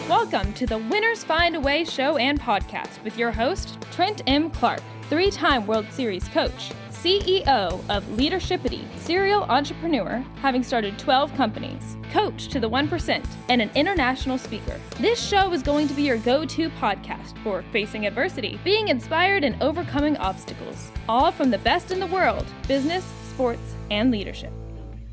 Welcome to the Winners Find a Way show and podcast with your host, Trent M Clark, 3-time World Series coach, CEO of Leadershipity, serial entrepreneur, having started 12 companies, coach to the 1%, and an international speaker. This show is going to be your go-to podcast for facing adversity, being inspired, and overcoming obstacles, all from the best in the world, business, sports, and leadership.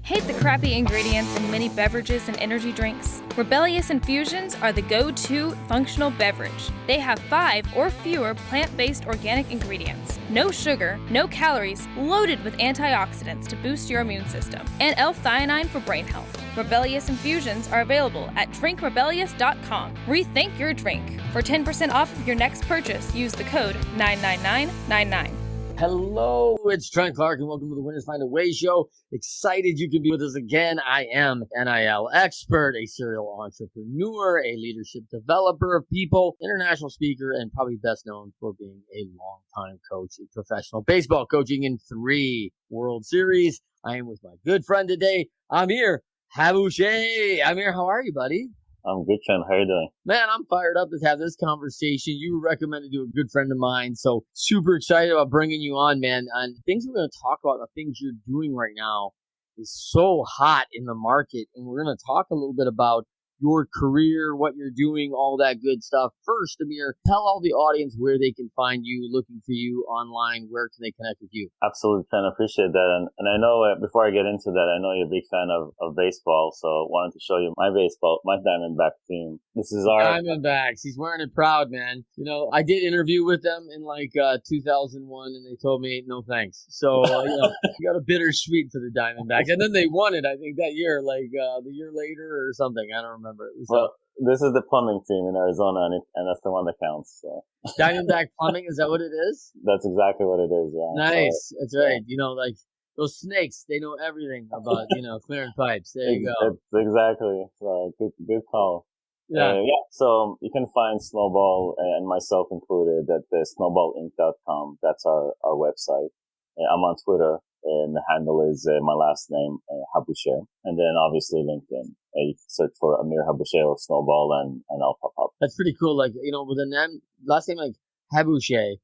Hate the crappy ingredients in many beverages and energy drinks? Rebellious Infusions are the go-to functional beverage. They have 5 or fewer plant-based organic ingredients, no sugar, no calories, loaded with antioxidants to boost your immune system, and L-theanine for brain health. Rebellious Infusions are available at drinkrebellious.com. Rethink your drink. For 10% off of your next purchase, use the code 99999. Hello, it's Trent Clark, and welcome to the Winners Find a Way show. Excited you can be with us again. I am NIL expert, a serial entrepreneur, a leadership developer of people, international speaker, and probably best known for being a longtime coach in professional baseball, coaching in 3 World Series. I am with my good friend today, Amir Haboosheh. Amir, how are you, buddy? I'm good, Trent. How are you doing? Man, I'm fired up to have this conversation. You were recommended to a good friend of mine, so super excited about bringing you on, man. And things we're going to talk about, the things you're doing right now, is so hot in the market. And we're going to talk a little bit about your career, what you're doing, all that good stuff. First, Amir, tell all the audience where they can find you, looking for you online. Where can they connect with you? Absolutely, Trent. I appreciate that. And I know, before I get into that, I know you're a big fan of baseball, so wanted to show you my Diamondback team. This is our Diamondbacks. He's wearing it proud, man. You know, I did interview with them in 2001, and they told me no thanks. So, you got a bittersweet for the Diamondbacks. And then they won it, I think, that year, the year later or something. I don't remember. Well, this is the plumbing team in Arizona, and that's the one that counts. So. Diamondback Plumbing, is that what it is? That's exactly what it is, yeah. Nice. So, that's right. Yeah. Those snakes, they know everything about, clearing pipes. There you go. Exactly. So, good call. Yeah. So you can find Snowball, and myself included, at the snowballinc.com. That's our website. I'm on Twitter, and the handle is my last name, Haboosheh. And then obviously LinkedIn. You can search for Amir Haboosheh or Snowball, and I'll pop up. That's pretty cool. With a name, last name like Haboosheh,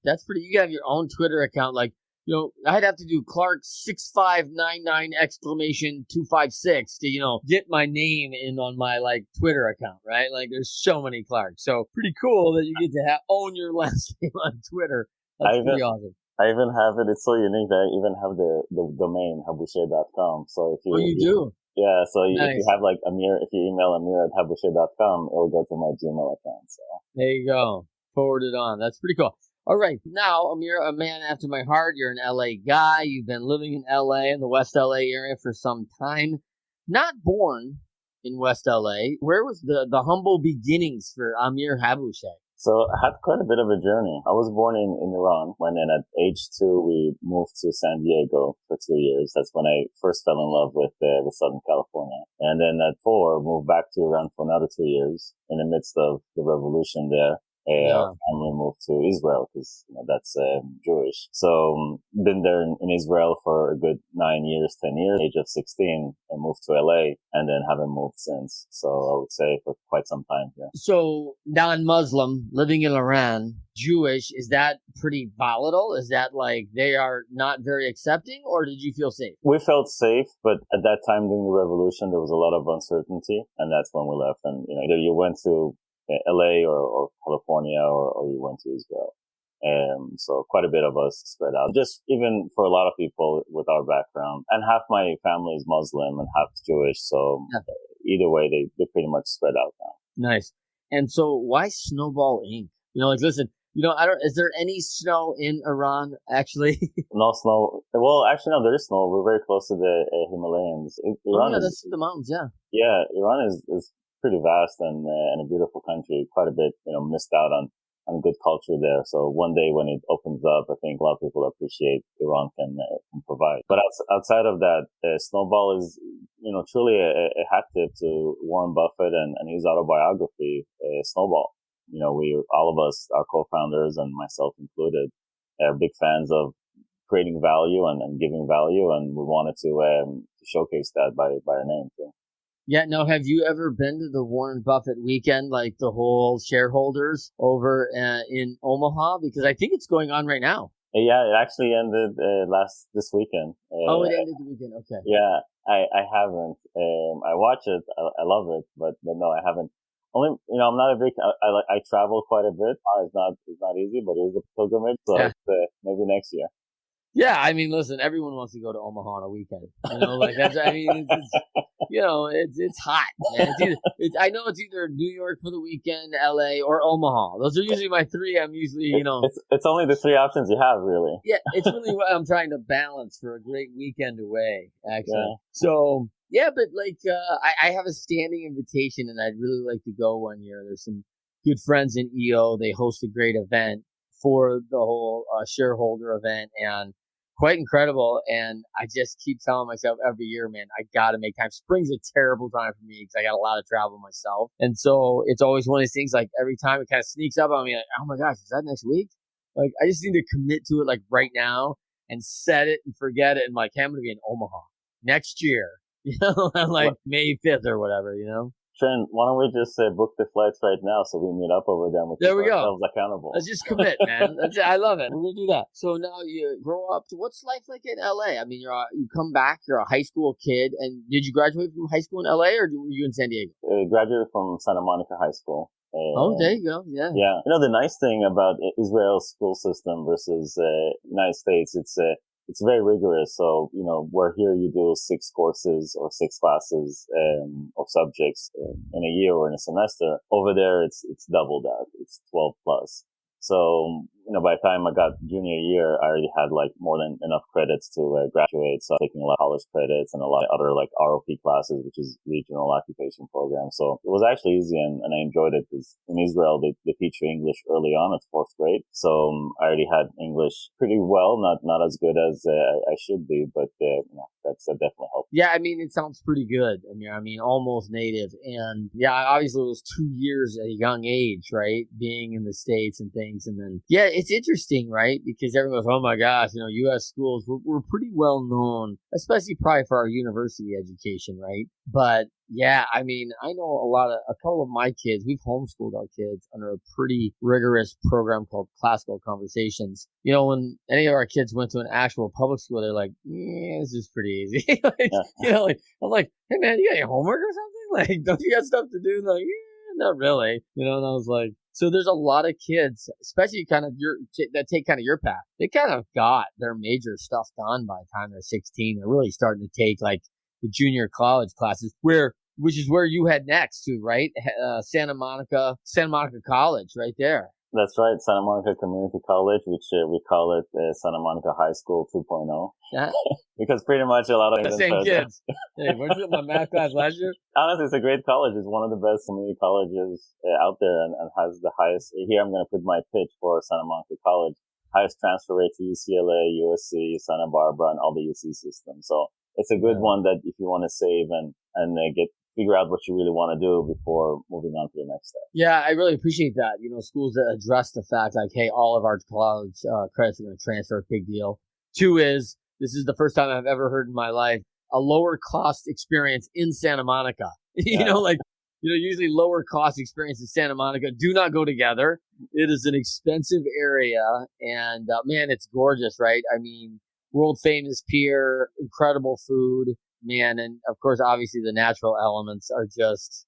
that's pretty. You have your own Twitter account. I'd have to do Clark 6599 exclamation 256 to get my name in on my Twitter account, right? There's so many Clarks. So pretty cool that you get to own your last name on Twitter. That's pretty awesome. I even have it. It's so unique that I even have the domain haboosheh.com. So if you do. Yeah, so nice. If you have Amir, if you email Amir at haboosheh.com, it'll go to my Gmail account. So there you go. Forward it on. That's pretty cool. All right. Now, Amir, a man after my heart. You're an LA guy. You've been living in LA, in the West LA area for some time. Not born in West LA. Where was the humble beginnings for Amir Haboosheh? So I had quite a bit of a journey. I was born in Iran, when then at age 2, we moved to San Diego for 2 years. That's when I first fell in love with Southern California. And then at 4, moved back to Iran for another 2 years in the midst of the revolution there. Our family moved to Israel because that's Jewish. So been there in Israel for a good 9 years, 10 years. Age of 16, and moved to LA, and then haven't moved since. So I would say for quite some time here. So non-Muslim, living in Iran, Jewish, is that pretty volatile? Is that they are not very accepting, or did you feel safe? We felt safe, but at that time during the revolution, there was a lot of uncertainty, and that's when we left. And either you went to LA or California or you went to Israel. So quite a bit of us spread out, just even for a lot of people with our background. And half my family is Muslim and half Jewish. So either way, they pretty much spread out now. Nice. And so why Snowball Inc? Listen, is there any snow in Iran, actually? No snow. Well, actually, no, there is snow. We're very close to the Himalayas. Iran that's the mountains, yeah. Yeah, Iran is pretty vast and a beautiful country. Quite a bit, missed out on good culture there. So one day when it opens up, I think a lot of people appreciate Iran can provide. But outside of that, Snowball is, truly a hat tip to Warren Buffett and his autobiography, Snowball. All of us, our co-founders and myself included, are big fans of creating value and giving value. And we wanted to showcase that by our name too. Yeah, no, have you ever been to the Warren Buffett weekend, like the whole shareholders over in Omaha? Because I think it's going on right now. Yeah, it actually ended this weekend. Oh, it ended the weekend. Okay. Yeah, I haven't. I watch it. I love it, but no, I haven't. Only, I'm not a big. I travel quite a bit. It's not easy, but it is a pilgrimage. So Yeah. maybe next year. Yeah, I mean, listen, everyone wants to go to Omaha on a weekend. Like that's. I mean, it's hot, man. I know it's either New York for the weekend, LA, or Omaha. Those are usually my three. I'm usually, It's only the three options you have, really. Yeah, it's really what I'm trying to balance for a great weekend away, actually. Yeah. So, yeah, but like, I have a standing invitation and I'd really like to go one year. There's some good friends in EO. They host a great event for the whole shareholder event and quite incredible. And I just keep telling myself every year, man, I got to make time. Spring's a terrible time for me because I got a lot of travel myself. And so it's always one of these things, like every time it kind of sneaks up on me, like, oh my gosh, is that next week? Like, I just need to commit to it, like, right now and set it and forget it. And like, hey, I'm going to be in Omaha next year, like May 5th or whatever, Trent, why don't we just book the flights right now so we meet up over there and we There we keep go. ourselves accountable? Let's just commit, man. I love it. We're going to do that. So now you grow up. So what's life like in LA? I mean, you come back, you're a high school kid. And did you graduate from high school in LA or were you in San Diego? Graduated from Santa Monica High School. Oh, there you go. Yeah. Yeah. The nice thing about Israel's school system versus United States, it's very rigorous. So, where here you do 6 courses or 6 classes of subjects in a year or in a semester. Over there, it's double that. It's 12 plus. So, by the time I got junior year, I already had like more than enough credits to graduate. So I'm taking a lot of college credits and a lot of other like ROP classes, which is regional occupation program. So it was actually easy and I enjoyed it because in Israel, they teach you English early on at 4th grade. So I already had English pretty well, not as good as I should be, but that definitely helped. Yeah, I mean, it sounds pretty good. I mean, almost native. And yeah, obviously it was 2 years at a young age, right? Being in the States and things. And then, yeah, it's interesting, right? Because everyone goes, oh my gosh, U.S. schools, we're pretty well known, especially probably for our university education, right? But yeah, I mean, I know a couple of my kids, we've homeschooled our kids under a pretty rigorous program called Classical Conversations. When any of our kids went to an actual public school, they're like, yeah, this is pretty easy. I'm like, hey man, you got any homework or something? Like, don't you got stuff to do? And they're like, yeah, not really. And I was like, so there's a lot of kids, especially kind of that take kind of your path. They kind of got their major stuff done by the time they're 16. They're really starting to take like the junior college classes, which is where you head next to, right? Santa Monica College, right there. That's right, Santa Monica Community College, which we call it Santa Monica High School 2.0. Yeah. Because pretty much a lot of the same kids. Hey, weren't you in my math class last year? Honestly, it's a great college. It's one of the best community colleges out there and has the highest. Here, I'm going to put my pitch for Santa Monica College. Highest transfer rate to UCLA, USC, Santa Barbara, and all the UC systems. So it's a good one that if you want to save and figure out what you really want to do before moving on to the next step. Yeah, I really appreciate that. Schools that address the fact like, hey, all of our college credits are going to transfer, big deal. 2 is, this is the first time I've ever heard in my life, a lower cost experience in Santa Monica. Usually lower cost experience in Santa Monica do not go together. It is an expensive area and man, it's gorgeous, right? I mean, world famous pier, incredible food. Man, and of course, obviously the natural elements are just,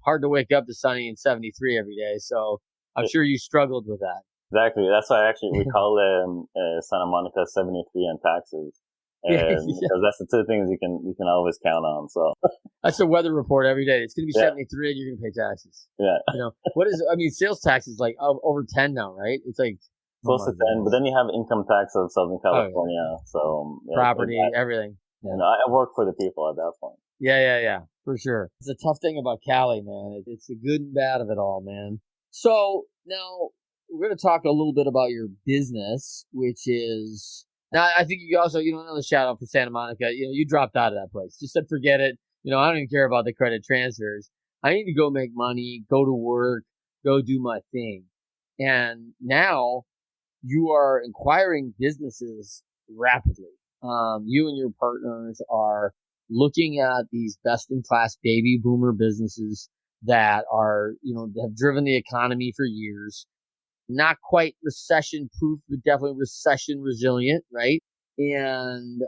hard to wake up to sunny and 73 every day. So I'm sure you struggled with that. Exactly. That's why we call Santa Monica 73 on taxes. Because that's the 2 things you can always count on. So that's the weather report every day. It's going to be 73 and you're going to pay taxes. Yeah. Sales tax is like over 10 now, right? It's like close to 10, but then you have income tax of Southern California. Oh, yeah. So property, everything. Yeah. I work for the people at that point. Yeah, for sure. It's a tough thing about Cali, man. It's the good and bad of it all, man. So now we're going to talk a little bit about your business, which is, now I think you also, another shout out for Santa Monica. You dropped out of that place. Just said, forget it. I don't even care about the credit transfers. I need to go make money, go to work, go do my thing. And now you are acquiring businesses rapidly. You and your partners are looking at these best-in-class baby boomer businesses that are, have driven the economy for years, not quite recession-proof, but definitely recession-resilient, right? And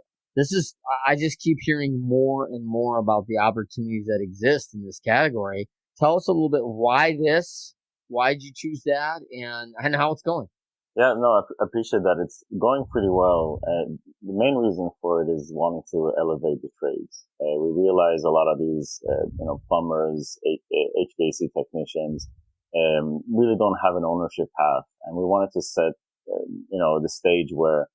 I just keep hearing more and more about the opportunities that exist in this category. Tell us a little bit why did you choose that, and how it's going? Yeah, no, I appreciate that. It's going pretty well. The main reason for it is wanting to elevate the trades. We realize a lot of these, plumbers, HVAC technicians, really don't have an ownership path. And we wanted to set, the stage where,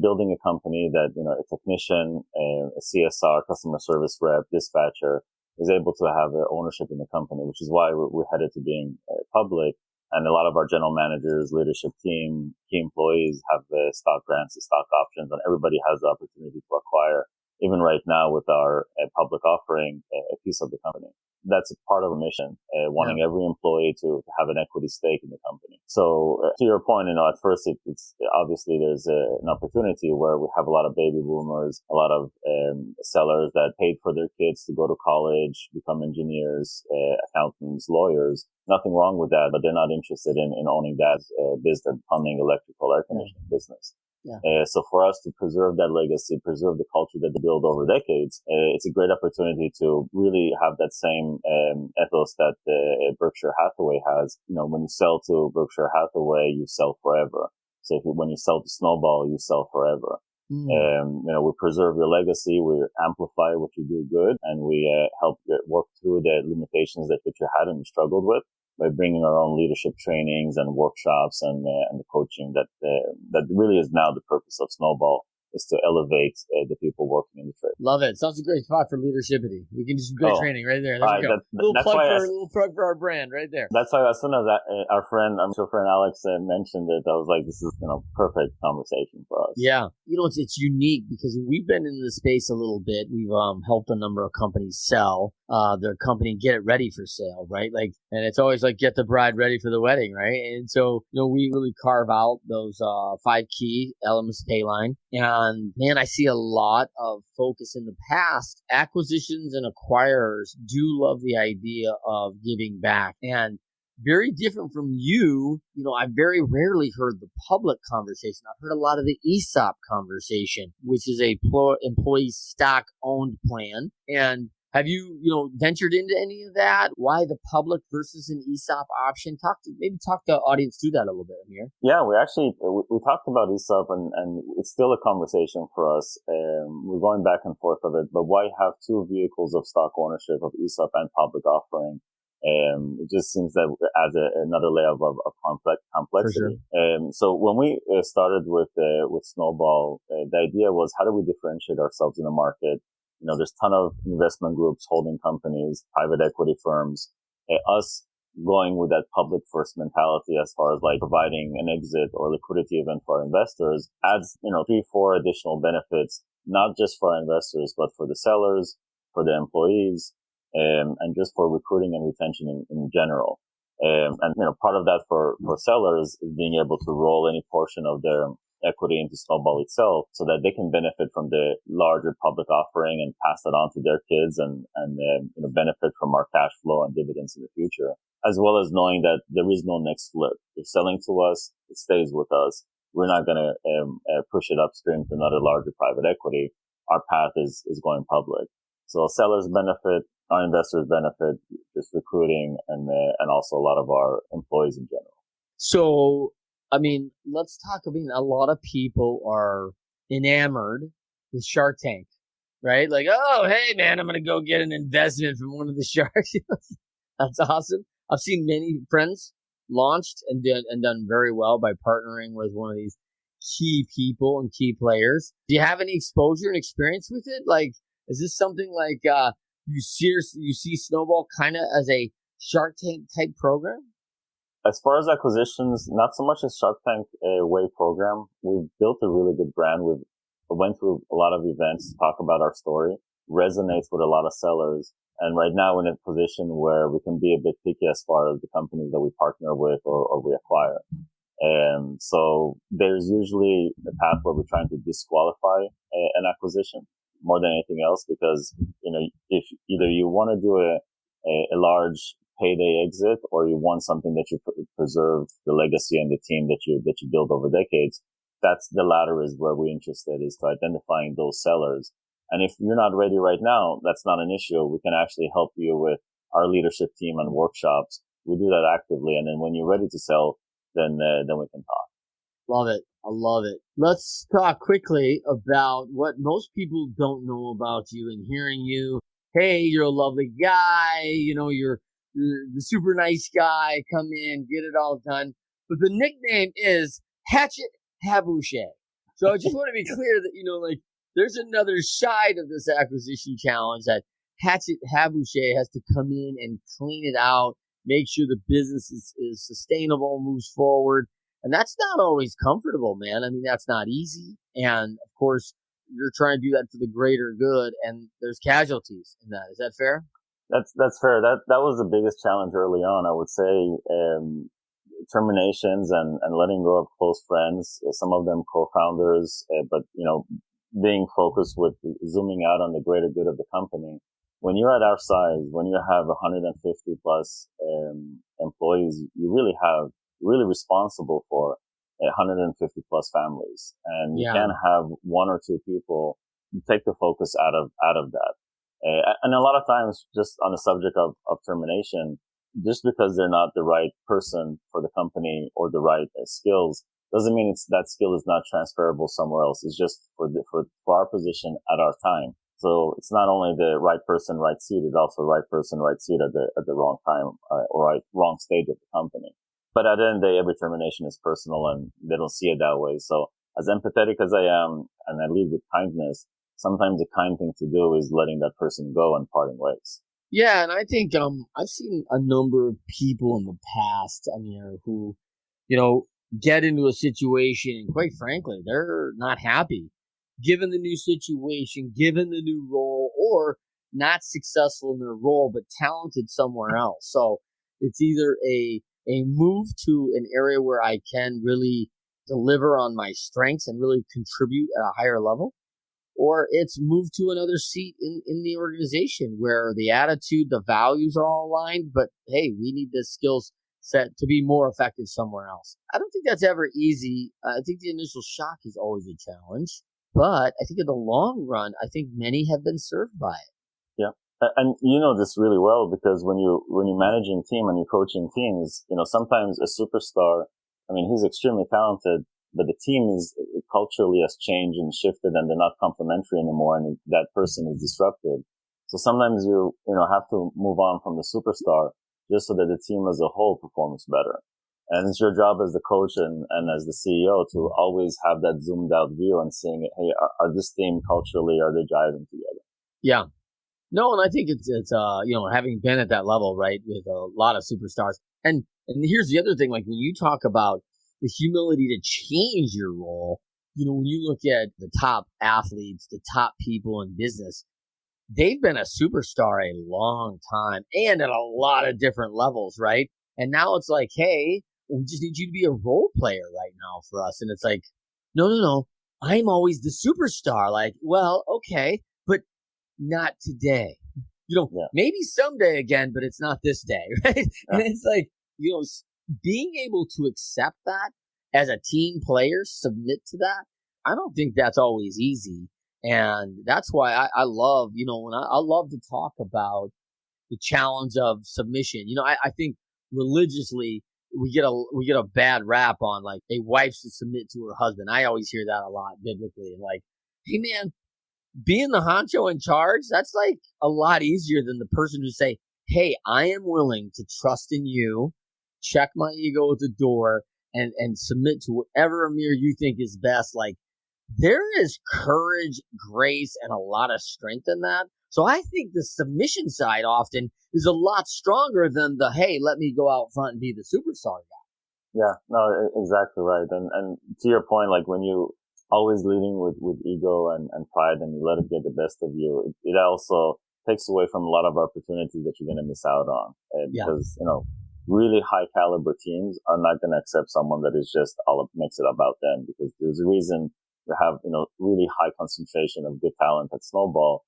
building a company that, a technician, a CSR, customer service rep, dispatcher is able to have ownership in the company, which is why we're headed to being public. And a lot of our general managers, leadership team, key employees have stock grants and stock options, and everybody has the opportunity to acquire, even right now with our public offering, a piece of the company. That's a part of our mission, wanting every employee to have an equity stake in the company. So to your point, at first it's obviously there's an opportunity where we have a lot of baby boomers, a lot of sellers that paid for their kids to go to college, become engineers, accountants, lawyers. Nothing wrong with that, but they're not interested in owning that business, plumbing, electrical, air conditioning business. Yeah. So for us to preserve that legacy, preserve the culture that they built over decades, it's a great opportunity to really have that same ethos that Berkshire Hathaway has. When you sell to Berkshire Hathaway, you sell forever. So when you sell to Snowball, you sell forever. We preserve your legacy, we amplify what you do good, and we help work through the limitations that you had and you struggled with by bringing our own leadership trainings and workshops and the coaching that really is now the purpose of Snowball, is to elevate the people working in the trade. Love it. Sounds a great spot for leadershipity. We can do some great training right there. There we go. Little plug for our brand right there. That's why as soon as our friend, I'm sure friend Alex mentioned it, I was like, this is perfect conversation for us. Yeah. It's unique because we've been in the space a little bit. We've helped a number of companies sell their company, get it ready for sale, right? And it's always like get the bride ready for the wedding, right? And so, we really carve out those 5 key elements of Payline. And man, I see a lot of focus in the past. Acquisitions and acquirers do love the idea of giving back. And very different from you, I very rarely heard the public conversation. I've heard a lot of the ESOP conversation, which is a employee stock owned plan. And have you, ventured into any of that? Why the public versus an ESOP option? Talk to the audience through that a little bit, Amir. Yeah, we talked about ESOP and it's still a conversation for us. We're going back and forth of it, but why have 2 vehicles of stock ownership of ESOP and public offering? It just seems that adds another layer of complexity. Sure. So when we started with Snowball, the idea was how do we differentiate ourselves in the market? There's a ton of investment groups, holding companies, private equity firms. Us going with that public first mentality as far as providing an exit or liquidity event for our investors adds, 3-4 additional benefits, not just for our investors, but for the sellers, for the employees, and just for recruiting and retention in general. And part of that for sellers is being able to roll any portion of their equity into Snowball itself so that they can benefit from the larger public offering and pass that on to their kids and benefit from our cash flow and dividends in the future, as well as knowing that there is no next flip. If selling to us, it stays with us. We're not going to push it upstream to another larger private equity. Our path is going public. So sellers benefit, our investors benefit, just recruiting and also a lot of our employees in general. So, let's talk about a lot of people are enamored with Shark Tank, right? Oh, hey, man, I'm going to go get an investment from one of the sharks. That's awesome. I've seen many friends launched and done very well by partnering with one of these key people and key players. Do you have any exposure and experience with it? Is this something you see Snowball kind of as a Shark Tank type program? As far as acquisitions, not so much a Shark Tank way program. We've built a really good brand. We went through a lot of events to talk about our story. Resonates with a lot of sellers. And right now we're in a position where we can be a bit picky as far as the companies that we partner with or we acquire. And so there's usually a path where we're trying to disqualify an acquisition. more than anything else, because, if either you want to do a large payday exit, or you want something that you preserve the legacy and the team that you build over decades, that's the latter is where we're interested, is to identifying those sellers. And if you're not ready right now, that's not an issue. We can actually help you with our leadership team and workshops. We do that actively. And then when you're ready to sell, then we can talk. Love it. I love it. Let's talk quickly about what most people don't know about you. And hearing you, hey, you're a lovely guy. You're the super nice guy. Come in, get it all done. But the nickname is Hatchet Haboosheh. So I just want to be clear that, there's another side of this acquisition challenge that Hatchet Haboosheh has to come in and clean it out, make sure the business is sustainable, moves forward. And that's not always comfortable, man. I mean, that's not easy. And of course, you're trying to do that for the greater good, and there's casualties in that. Is that fair? That's fair. That was the biggest challenge early on, I would say. Terminations and letting go of close friends, some of them co-founders, but being focused with zooming out on the greater good of the company. When you're at our size, when you have 150 plus employees, you're really responsible for 150 plus families, and you can't have one or two people take the focus out of that. And a lot of times, just on the subject of termination, just because they're not the right person for the company or the right skills doesn't mean that skill is not transferable somewhere else. It's just for our position at our time. So it's not only the right person, right seat, it's also the right person, right seat at the wrong time or wrong stage of the company. But at the end of the day, every termination is personal, and they don't see it that way. So as empathetic as I am, and I lead with kindness, sometimes the kind thing to do is letting that person go and parting ways. Yeah, and I think I've seen a number of people in the past, Amir, who, get into a situation, and quite frankly, they're not happy given the new situation, given the new role, or not successful in their role, but talented somewhere else. So it's either a move to an area where I can really deliver on my strengths and really contribute at a higher level, or it's moved to another seat in the organization where the attitude, the values are all aligned, but hey, we need the skills set to be more effective somewhere else. I don't think that's ever easy. I think the initial shock is always a challenge, but I think in the long run, I think many have been served by it. Yeah. And you know this really well, because when you're managing team and you're coaching teams, sometimes a superstar, he's extremely talented, but the team is culturally has changed and shifted, and they're not complementary anymore, and that person is disrupted. So sometimes you have to move on from the superstar just so that the team as a whole performs better. And it's your job as the coach and as the CEO to always have that zoomed out view and saying, hey, are this team culturally, are they jiving together? Yeah. No, and I think it's having been at that level, right, with a lot of superstars. And here's the other thing, like when you talk about the humility to change your role, when you look at the top athletes, the top people in business, they've been a superstar a long time and at a lot of different levels, right? And now it's like, hey, we just need you to be a role player right now for us. And it's like, no, I'm always the superstar. Like, well, okay, but not today. Maybe someday again, but it's not this day, right? And it's like, being able to accept that as a team player, submit to that, I don't think that's always easy. And that's why I love, I love to talk about the challenge of submission. I think religiously we get a bad rap on like a wife should submit to her husband. I always hear that a lot biblically. And like, hey man, being the honcho in charge, that's like a lot easier than the person who say, hey, I am willing to trust in you, check my ego at the door, and submit to whatever Amir you think is best. Like, there is courage, grace, and a lot of strength in that. So I think the submission side often is a lot stronger than the, hey, let me go out front and be the superstar guy. Yeah, no, exactly right. And to your point, like when you always leading with ego and pride and you let it get the best of you, it also takes away from a lot of opportunities that you're going to miss out on. Because, really high caliber teams are not going to accept someone that is just makes it about them, because there's a reason we have, really high concentration of good talent at Snowball.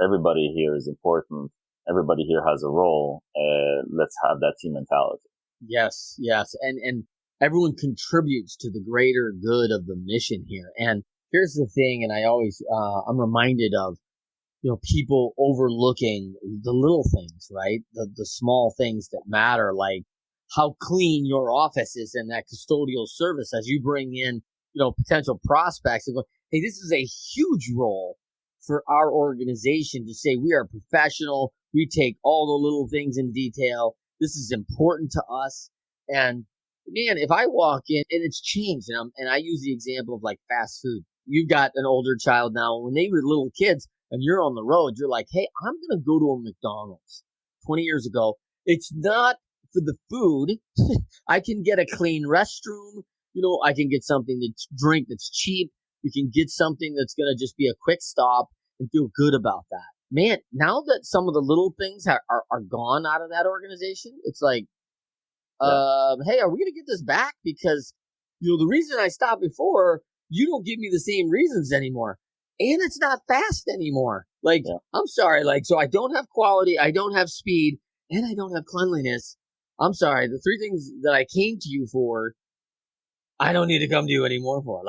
Everybody here is important. Everybody here has a role. Let's have that team mentality. Yes. And everyone contributes to the greater good of the mission here. And here's the thing, and I always, I'm reminded of, people overlooking the little things, right? The small things that matter, like how clean your office is and that custodial service as you bring in, potential prospects and go, hey, this is a huge role for our organization to say we are professional. We take all the little things in detail. This is important to us. And man, if I walk in and it's changed, and I use the example of like fast food. You've got an older child now. When they were little kids and you're on the road, you're like, hey, I'm going to go to a McDonald's 20 years ago. It's not for the food. I can get a clean restroom. I can get something to drink that's cheap. We can get something that's going to just be a quick stop and feel good about that. Man, now that some of the little things are gone out of that organization, it's like, hey, are we going to get this back? Because, the reason I stopped before, you don't give me the same reasons anymore. And it's not fast anymore. I'm sorry. So I don't have quality. I don't have speed and I don't have cleanliness. I'm sorry. The three things that I came to you for, I don't need to come to you anymore for.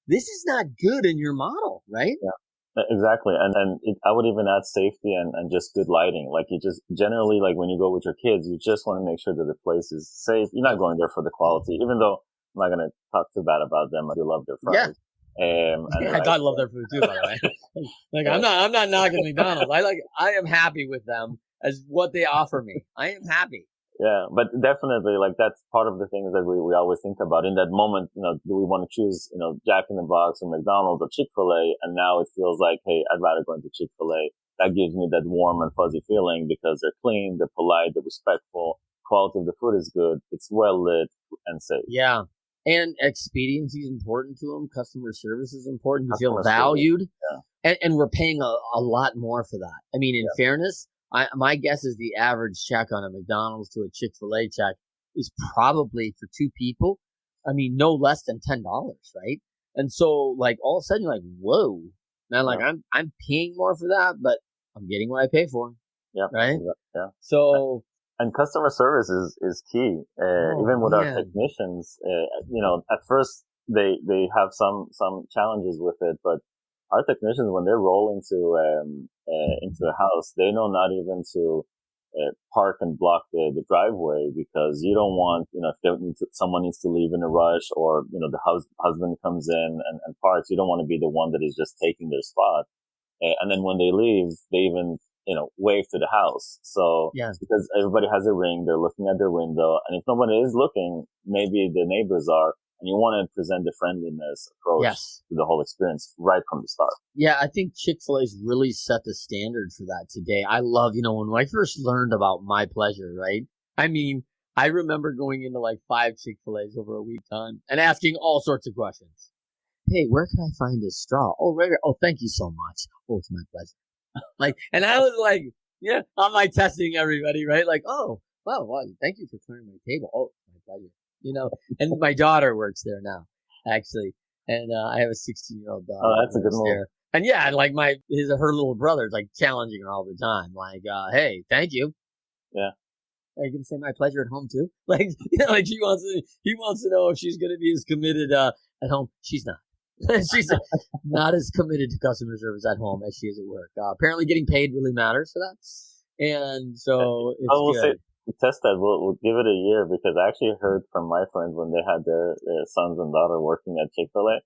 This is not good in your model, right? Yeah, exactly. And then I would even add safety and just good lighting. You just generally, when you go with your kids, you just want to make sure that the place is safe. You're not going there for the quality, even though I'm not going to talk too bad about them. I do love their fries. Yeah. I love their food too, by the way. I'm not knocking McDonald's. I am happy with them as what they offer me. I am happy. Yeah, but definitely, that's part of the things that we always think about. In that moment, do we want to choose, Jack in the Box or McDonald's or Chick-fil-A? And now it feels like, hey, I'd rather go into Chick-fil-A. That gives me that warm and fuzzy feeling because they're clean, they're polite, they're respectful. Quality of the food is good. It's well lit and safe. Yeah. And expediency is important to them. Customer service is important. You feel valued. Yeah. And we're paying a lot more for that. I mean, in fairness, my guess is the average check on a McDonald's to a Chick-fil-A check is probably for two people. I mean, no less than $10, right? And so, all of a sudden, you're like, whoa. Now, I'm paying more for that, but I'm getting what I pay for. Yeah. Right? Yeah. So... And customer service is key. Even with our technicians, at first they have some challenges with it, but our technicians, when they roll into a house, they know not even to park and block the driveway because you don't want, if someone needs to leave in a rush or, the husband comes in and parks, you don't want to be the one that is just taking their spot. And then when they leave, they even, wave to the house. So, because everybody has a ring, they're looking at their window. And if nobody is looking, maybe the neighbors are, and you want to present the friendliness approach to the whole experience right from the start. Yeah, I think Chick-fil-A's really set the standard for that today. I love, when I first learned about My Pleasure, right? I mean, I remember going into 5 Chick-fil-A's over a week time and asking all sorts of questions. Hey, where can I find this straw? Oh, right. Oh, thank you so much. Oh, it's my pleasure. And I was I'm testing everybody, right? Oh, wow, thank you for clearing my table. Oh, it's my pleasure. And my daughter works there now, actually. And I have a 16-year-old daughter. Oh, that's a good move. There. And her little brother's challenging her all the time. Hey, thank you. Yeah. Are you going to say my pleasure at home too? He wants to know if she's going to be as committed at home. She's not. She's not as committed to customer service at home as she is at work. Apparently getting paid really matters for that. And so it's I will good. say, test that. We'll give it a year because I actually heard from my friends when they had their sons and daughter working at Chick-fil-A,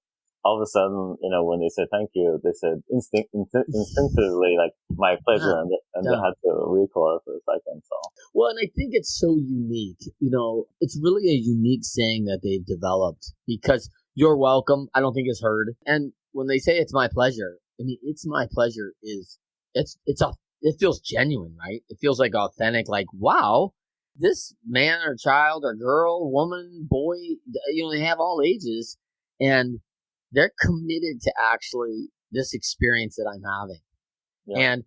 all of a sudden, when they said thank you, they said instinctively, my pleasure. And they had to recoil for a second. So. Well, and I think it's so unique. It's really a unique saying that they've developed because you're welcome, I don't think is heard. And when they say it's my pleasure, I mean, it's my pleasure it feels genuine, right? It feels authentic, wow, this man or child or girl, woman, boy, they have all ages and they're committed to actually this experience that I'm having. Yeah. And,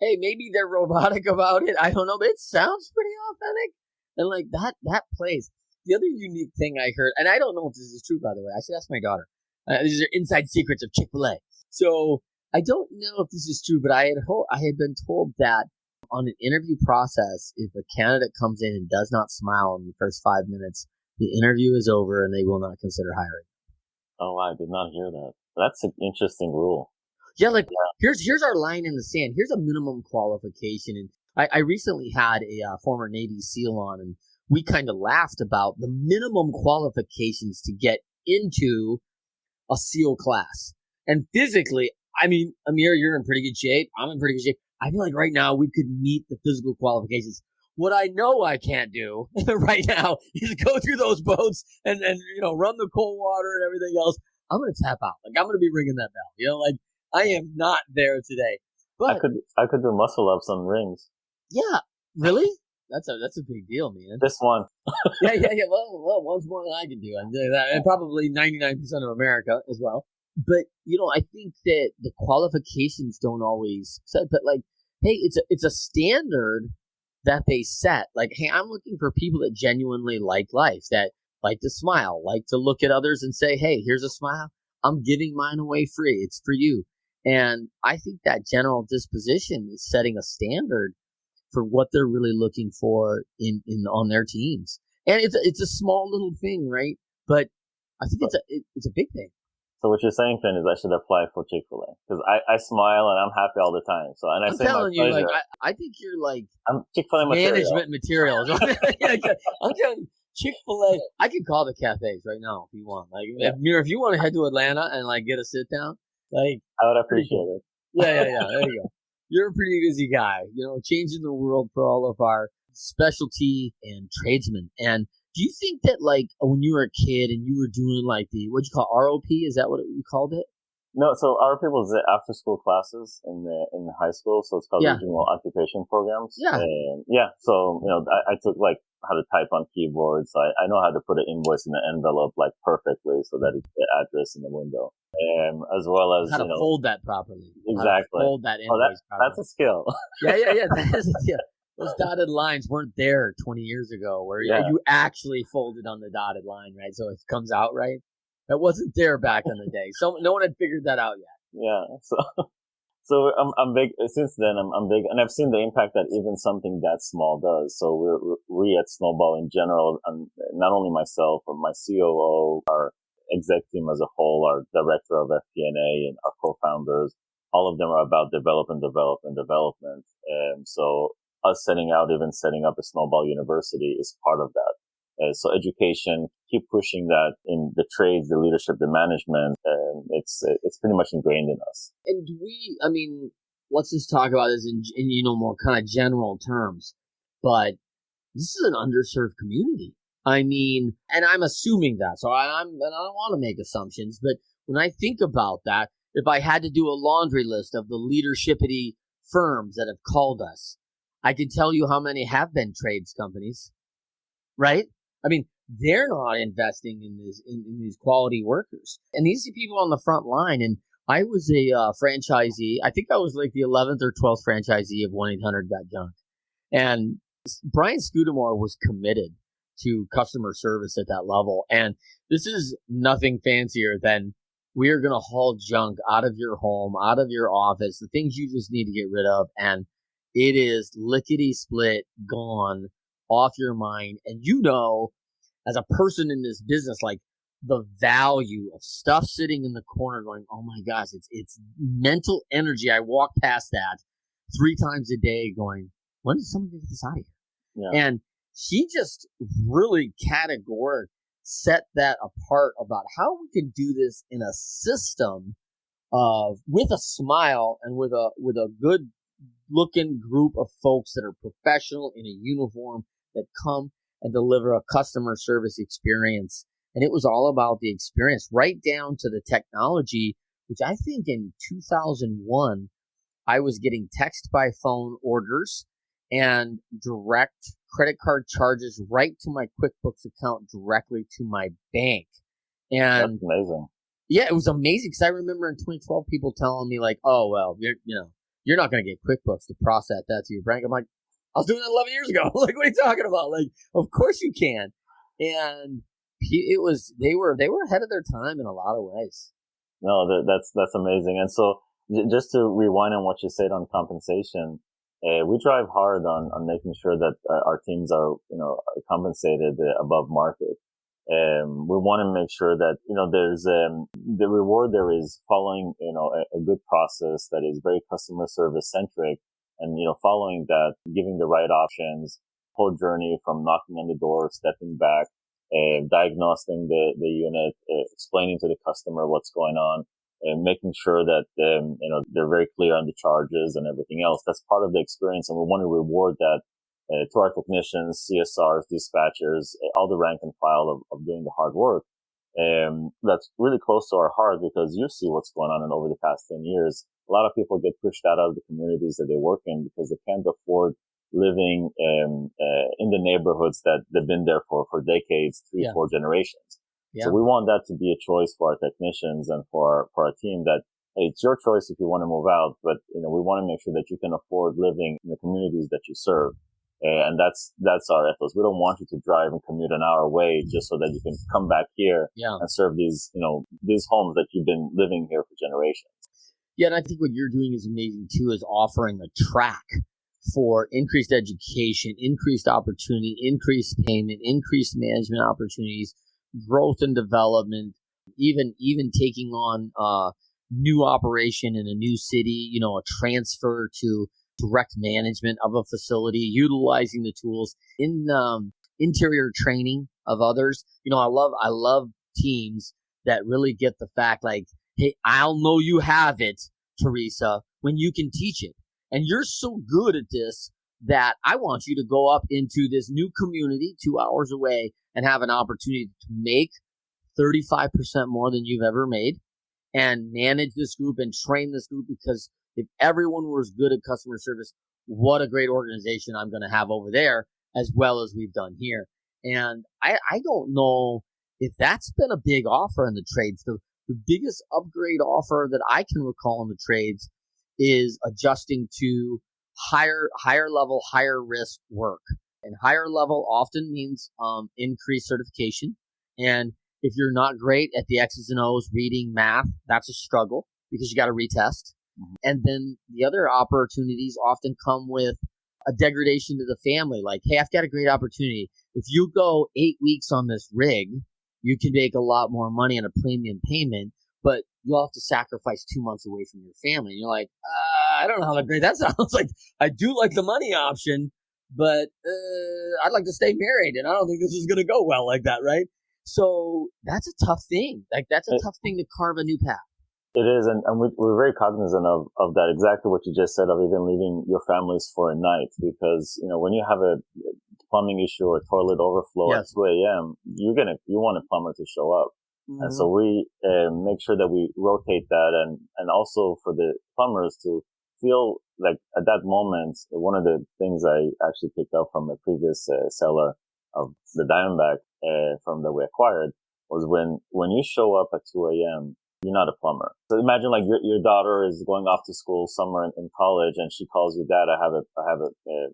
hey, maybe they're robotic about it. I don't know, but it sounds pretty authentic. And that plays. The other unique thing I heard, and I don't know if this is true, by the way, I should ask my daughter. These are inside secrets of Chick-fil-A. So I don't know if this is true, but I had been told that on an interview process, if a candidate comes in and does not smile in the first 5 minutes, the interview is over and they will not consider hiring. Oh, I did not hear that. That's an interesting rule. Yeah, here's our line in the sand. Here's a minimum qualification. And I recently had a former Navy SEAL on, and we kind of laughed about the minimum qualifications to get into a SEAL class. And physically, I mean, Amir, you're in pretty good shape. I'm in pretty good shape. I feel like right now we could meet the physical qualifications. What I know I can't do right now is go through those boats and run the cold water and everything else. I'm going to tap out. Like, I'm going to be ringing that bell. Like, I am not there today. But I could do muscle ups on rings. Yeah. Really? That's a big deal, man. This one. Yeah. Well, one's more than I can do. I'm doing that. And probably 99% of America as well. But, I think that the qualifications don't always set, but like, hey, it's a standard that they set. Like, hey, I'm looking for people that genuinely like life, that like to smile, like to look at others and say, hey, here's a smile. I'm giving mine away free. It's for you. And I think that general disposition is setting a standard for what they're really looking for on their teams. And it's a small little thing, right? But I think it's a big thing. So what you're saying, Finn, is I should apply for Chick-fil-A because I smile and I'm happy all the time. So and I'm telling you, like I think you're like I'm Chick-fil-A management materials. I'm telling you, Chick-fil-A. I can call the cafes right now if you want. Like, Amir, if you want to head to Atlanta and like get a sit down, like I would appreciate it. Yeah. There you go. You're a pretty busy guy, changing the world for all of our specialty and tradesmen. And do you think that, like, when you were a kid and you were doing, like, what'd you call ROP? Is that what you called it? No, so ROP was the after-school classes in the high school, so it's called Regional Occupation Programs. Yeah. And, so, I took, like, how to type on keyboards. I know how to put an invoice in an envelope, like, perfectly so that it's the address in the window. As well as, how to fold that properly. Exactly. Fold that invoice properly. That's a skill. Yeah. That is a skill. Those dotted lines weren't there 20 years ago where you actually folded on the dotted line, right? So it comes out right. That wasn't there back in the day. So no one had figured that out yet. Yeah. So I'm big. Since then, I'm big, and I've seen the impact that even something that small does. So we at Snowball in general, and not only myself, but my COO, our exec team as a whole, our director of FP&A, and our co-founders, all of them are about development. So us setting up a Snowball University is part of that. So education, keep pushing that in the trades, the leadership, the management. It's pretty much ingrained in us. And let's just talk about this in more kind of general terms. But this is an underserved community. And I'm assuming that. So I don't want to make assumptions, but when I think about that, if I had to do a laundry list of the leadershipity firms that have called us, I can tell you how many have been trades companies, right? They're not investing in these quality workers. And these are people on the front line. And I was a franchisee. I think I was like the 11th or 12th franchisee of 1-800-GOT-JUNK. And Brian Scudamore was committed to customer service at that level. And this is nothing fancier than we are going to haul junk out of your home, out of your office, the things you just need to get rid of. And it is lickety-split, gone, off your mind. And as a person in this business, like the value of stuff sitting in the corner going, oh my gosh, it's mental energy. I walk past that 3 times a day going, when is someone going to get this out of here? Yeah. And he just really categorically set that apart about how we can do this in a system with a smile and with a good looking group of folks that are professional in a uniform that come and deliver a customer service experience. And it was all about the experience, right down to the technology, which I think in 2001, I was getting text by phone orders and direct credit card charges right to my QuickBooks account directly to my bank. And that's amazing. Yeah, it was amazing because I remember in 2012 people telling me like, "Oh well, you're not going to get QuickBooks to process that to your bank." I'm like, I was doing that 11 years ago. Like, what are you talking about? Like, of course you can. And they were ahead of their time in a lot of ways. No, that's amazing. And so just to rewind on what you said on compensation, we drive hard on making sure that our teams are, compensated above market. We want to make sure that, there's, the reward there is following, a good process that is very customer service centric and, following that, giving the right options, whole journey from knocking on the door, stepping back, diagnosing the unit, explaining to the customer what's going on, and making sure that, they're very clear on the charges and everything else. That's part of the experience. And we want to reward that to our technicians, CSRs, dispatchers, all the rank and file of doing the hard work. That's really close to our heart because you see what's going on. And over the past 10 years, a lot of people get pushed out of the communities that they work in because they can't afford living in the neighborhoods that they've been there for decades, 3-4 generations. Yeah. So we want that to be a choice for our technicians and for our team that, hey, it's your choice if you want to move out, but, we want to make sure that you can afford living in the communities that you serve. And that's our ethos. We don't want you to drive and commute an hour away just so that you can come back here and serve these, these homes that you've been living here for generations. Yeah. And I think what you're doing is amazing too, is offering a track for increased education, increased opportunity, increased payment, increased management opportunities, growth and development, even taking on new operation in a new city, a transfer to direct management of a facility, utilizing the tools in interior training of others. I love teams that really get the fact like, hey, I'll know you have it, Teresa, when you can teach it. And you're so good at this that I want you to go up into this new community 2 hours away and have an opportunity to make 35% more than you've ever made and manage this group and train this group, because if everyone was good at customer service, what a great organization I'm going to have over there as well as we've done here. And I don't know if that's been a big offer in the trades. The biggest upgrade offer that I can recall in the trades is adjusting to higher level, higher risk work. And higher level often means increased certification. And if you're not great at the X's and O's, reading, math, that's a struggle because you got to retest. Mm-hmm. And then the other opportunities often come with a degradation to the family. Like, hey, I've got a great opportunity. If you go 8 weeks on this rig, you can make a lot more money on a premium payment, but you'll have to sacrifice 2 months away from your family. And you're like, I don't know how great that sounds. Like, I do like the money option, but I'd like to stay married, and I don't think this is going to go well like that, right? So that's a tough thing. Like, that's a tough thing to carve a new path. It is, and we're very cognizant of that, exactly what you just said, of even leaving your families for a night, because, when you have a plumbing issue or toilet overflow at 2 a.m., you want a plumber to show up. Mm-hmm. And so we make sure that we rotate that, and also for the plumbers to feel like at that moment. One of the things I actually picked up from a previous seller of the Diamondback from that we acquired was when you show up at 2 a.m., you're not a plumber. So imagine like your daughter is going off to school somewhere in college, and she calls you, Dad, I have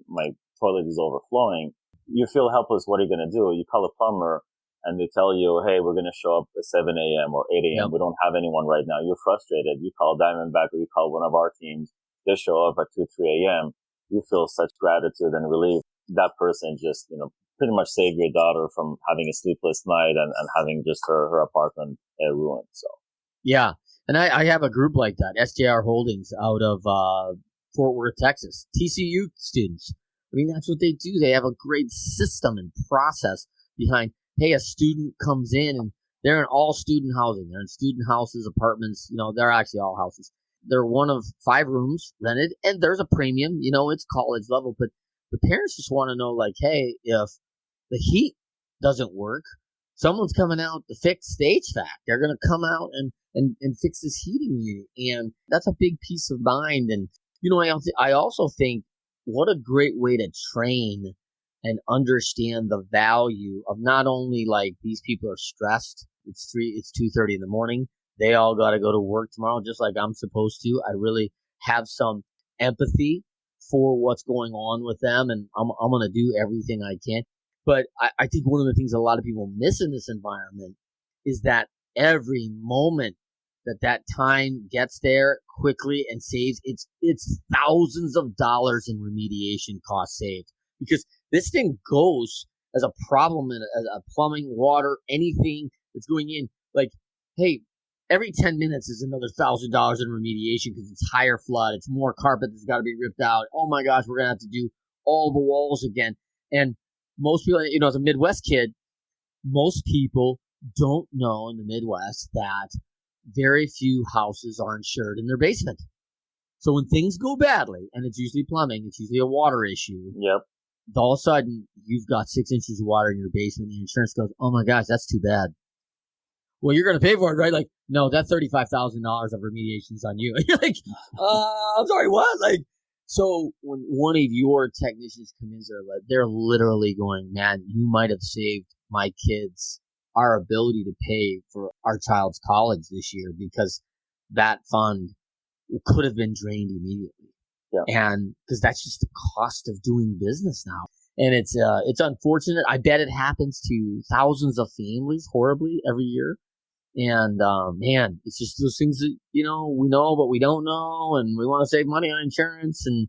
my toilet is overflowing. You feel helpless. What are you going to do? You call a plumber and they tell you, hey, we're going to show up at 7 a.m. or 8 a.m. Yep. We don't have anyone right now. You're frustrated. You call Diamondback or you call one of our teams. They show up at 2, 3 a.m. You feel such gratitude and relief. That person just, pretty much saved your daughter from having a sleepless night and having just her apartment ruined. So. Yeah. And I have a group like that, SJR Holdings, out of Fort Worth, Texas. TCU students. I mean, that's what they do. They have a great system and process behind, hey, a student comes in and they're in all student housing. They're in student houses, apartments. They're actually all houses. They're one of 5 rooms rented, and there's a premium. It's college level. But the parents just want to know, like, hey, if the heat doesn't work, someone's coming out to fix the HVAC. They're going to come out and fix this heating unit. And that's a big peace of mind. And, I also think what a great way to train and understand the value of not only like these people are stressed. It's 2:30 in the morning. They all got to go to work tomorrow, just like I'm supposed to. I really have some empathy for what's going on with them. And I'm going to do everything I can. But I think one of the things a lot of people miss in this environment is that every moment that time gets there quickly and saves, it's thousands of dollars in remediation costs saved, because this thing goes as a problem in a plumbing, water, anything that's going in. Like, hey, every 10 minutes is another $1,000 in remediation because it's higher flood. It's more carpet that's got to be ripped out. Oh my gosh, we're going to have to do all the walls again. And most people, as a Midwest kid, most people don't know in the Midwest that very few houses are insured in their basement. So when things go badly, and it's usually plumbing, it's usually a water issue. Yep. All of a sudden, you've got 6 inches of water in your basement, and the insurance goes, oh my gosh, that's too bad. Well, you're going to pay for it, right? Like, no, that $35,000 of remediation is on you. You're like, I'm sorry, what? Like, so when one of your technicians come in, they're literally going, man, you might have saved my kids our ability to pay for our child's college this year, because that fund could have been drained immediately. Yeah. And because that's just the cost of doing business now. And it's unfortunate. I bet it happens to thousands of families horribly every year. And, man, it's just those things that, we know, but we don't know. And we want to save money on insurance. And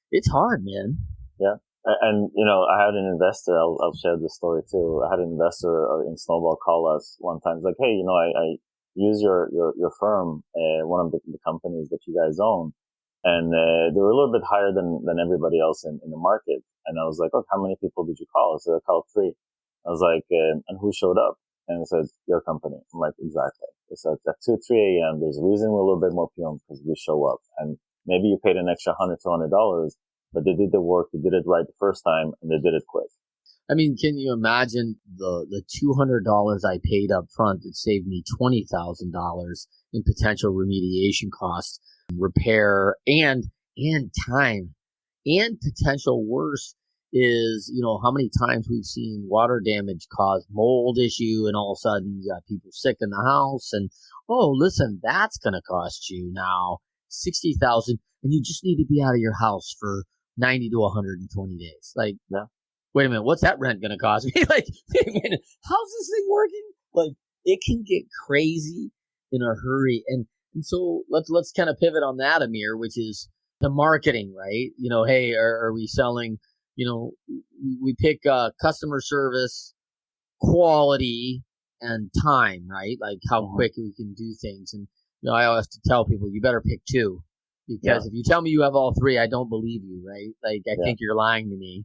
it's hard, man. Yeah. And, I had an investor, I'll share this story too. I had an investor in Snowball call us one time. He's like, hey, I use your firm, one of the companies that you guys own. And, they were a little bit higher than everybody else in the market. And I was like, oh, how many people did you call? So I called 3. I was like, and who showed up? And it said, your company. I'm like, exactly. It said at 2, 3 a.m., there's a reason we're a little bit more PM because we show up. And maybe you paid an extra $100, $200, but they did the work, they did it right the first time, and they did it quick. I mean, can you imagine the $200 I paid up front that saved me $20,000 in potential remediation costs, repair, and time, and potential worse is, how many times we've seen water damage cause mold issue, and all of a sudden you got people sick in the house, and, oh, listen, that's going to cost you now $60,000, and you just need to be out of your house for 90 to 120 days. Like, yeah. Wait a minute, what's that rent going to cost me? Like, wait a minute, how's this thing working? Like, it can get crazy in a hurry. And so let's kind of pivot on that, Amir, which is the marketing, right? Hey, are we selling, we pick customer service, quality, and time, right? Like how quick we can do things. And, I always have to tell people, you better pick 2. Because if you tell me you have all 3, I don't believe you, right? Like, I think you're lying to me.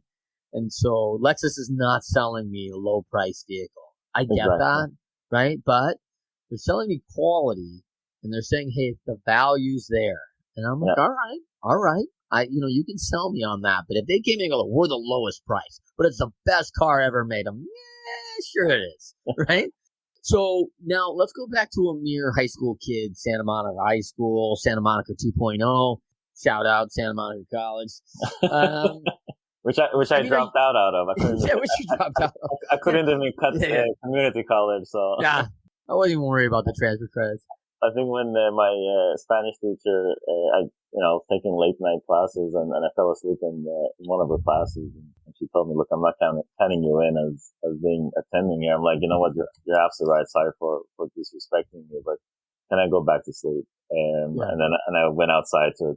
And so Lexus is not selling me a low price vehicle. I get that, right? But they're selling me quality, and they're saying, hey, the value's there. And I'm like, all right. You can sell me on that. But if they came in and go, we're the lowest price, but it's the best car ever made, I'm, sure it is, right? So now let's go back to Amir, high school kid, Santa Monica High School, Santa Monica 2.0. Shout out Santa Monica College. Which I dropped out of. I couldn't, which you dropped out of. I couldn't even cut community college. So yeah, I wasn't even worried about the transfer credits. I think when my Spanish teacher, I was taking late night classes and I fell asleep in one of her classes, and she told me, "Look, I'm not counting you in as being attending here." I'm like, you know what, you're absolutely right. Sorry for disrespecting you, but can I go back to sleep? And then I went outside to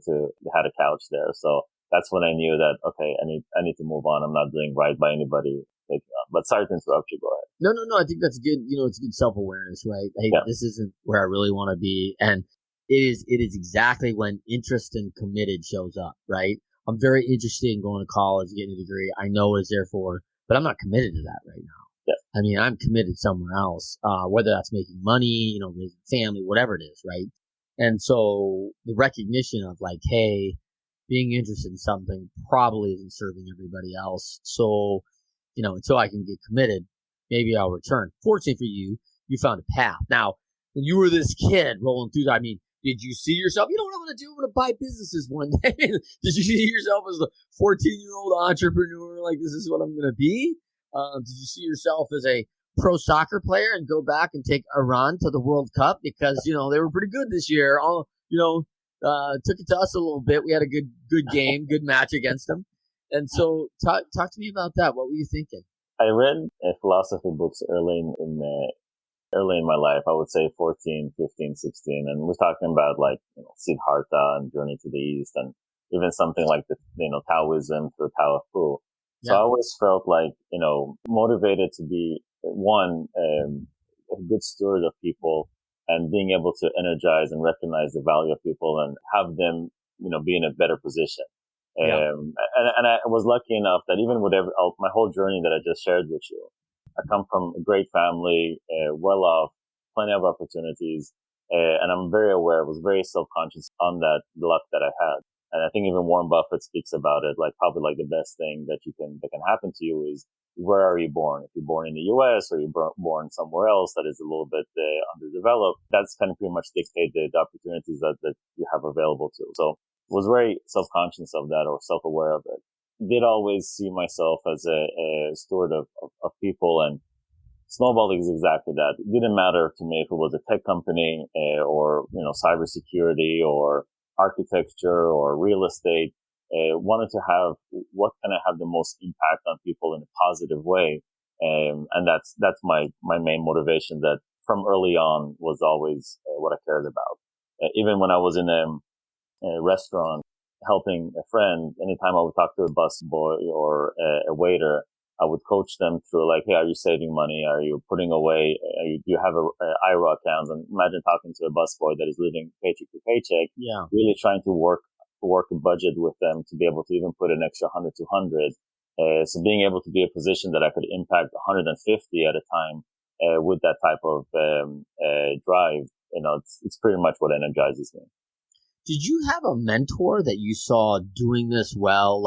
had a couch there, so that's when I knew that okay, I need to move on. I'm not doing right by anybody. But sorry to interrupt you. Go ahead. No. I think that's good. It's good self-awareness, right? Hey, this isn't where I really want to be. And it is exactly when interest and committed shows up, right? I'm very interested in going to college, getting a degree. I know what it's there for, but I'm not committed to that right now. Yeah. I mean, I'm committed somewhere else, whether that's making money, raising family, whatever it is, right? And so the recognition of like, hey, being interested in something probably isn't serving everybody else. So, until I can get committed, maybe I'll return. Fortunately for you, you found a path. Now, when you were this kid rolling through, I mean, did you see yourself? You know what I'm going to do? I'm going to buy businesses one day. Did you see yourself as a 14-year-old entrepreneur? Like, this is what I'm going to be? Did you see yourself as a pro soccer player and go back and take Iran to the World Cup? Because, they were pretty good this year. Took it to us a little bit. We had a good game, good match against them. And so talk to me about that. What were you thinking? I read philosophy books early in early in my life, I would say 14, 15, 16. And we're talking about like, Siddhartha and Journey to the East and even something like Taoism through Tao of Fu. So I always felt like, motivated to be a good steward of people and being able to energize and recognize the value of people and have them, be in a better position. And I was lucky enough that even with my whole journey that I just shared with you, I come from a great family, well off, plenty of opportunities, and I'm very aware, was very self-conscious on that luck that I had. And I think even Warren Buffett speaks about it, like probably like the best thing that can happen to you is where are you born? If you're born in the US or you're born somewhere else that is a little bit underdeveloped, that's kind of pretty much dictate the opportunities that you have available to. So was very self-conscious of that or self-aware of it. Did always see myself as a steward of people, and Snowball is exactly that. It didn't matter to me if it was a tech company or cybersecurity or architecture or real estate. Wanted to have what can I have the most impact on people in a positive way, and that's my main motivation. That from early on was always what I cared about. Even when I was in a restaurant helping a friend, anytime I would talk to a busboy or a waiter, I would coach them through like, hey, are you saving money? Are you putting away? Do you have a IRA account? And imagine talking to a busboy that is living paycheck to paycheck, really trying to work a budget with them to be able to even put an extra 100, 200. So being able to be a position that I could impact 150 at a time with that type of drive, it's pretty much what energizes me. Did you have a mentor that you saw doing this well?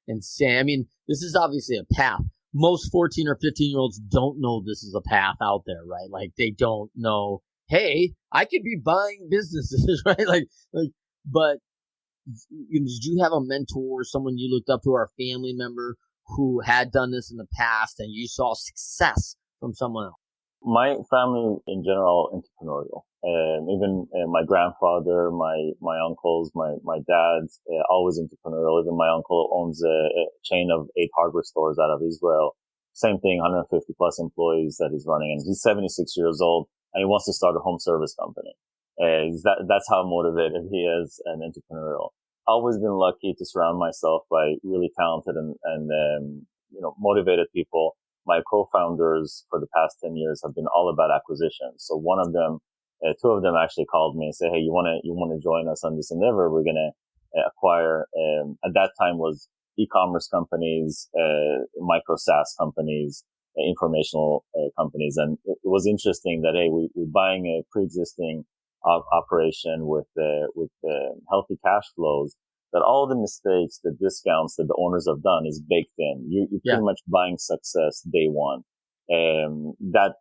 And say, I mean, this is obviously a path. Most 14 or 15-year-olds don't know this is a path out there, right? Like they don't know, hey, I could be buying businesses, right? But did you have a mentor, someone you looked up to, or a family member who had done this in the past and you saw success from someone else? My family in general, entrepreneurial. Even my grandfather, my uncles, my dad's always entrepreneurial. Even my uncle owns a chain of 8 hardware stores out of Israel. Same thing, 150 plus employees that he's running. And he's 76 years old and he wants to start a home service company. That's how motivated he is and entrepreneurial. Always been lucky to surround myself by really talented and motivated people. My co-founders for the past 10 years have been all about acquisitions. So one of them, 2 of them actually called me and said, hey, you want to join us on this endeavor? We're going to acquire, at that time was e-commerce companies, micro SaaS companies, informational companies. And it was interesting that, hey, we're buying a pre-existing operation with healthy cash flows, that all the mistakes, the discounts that the owners have done is baked in. You're pretty much buying success day one. That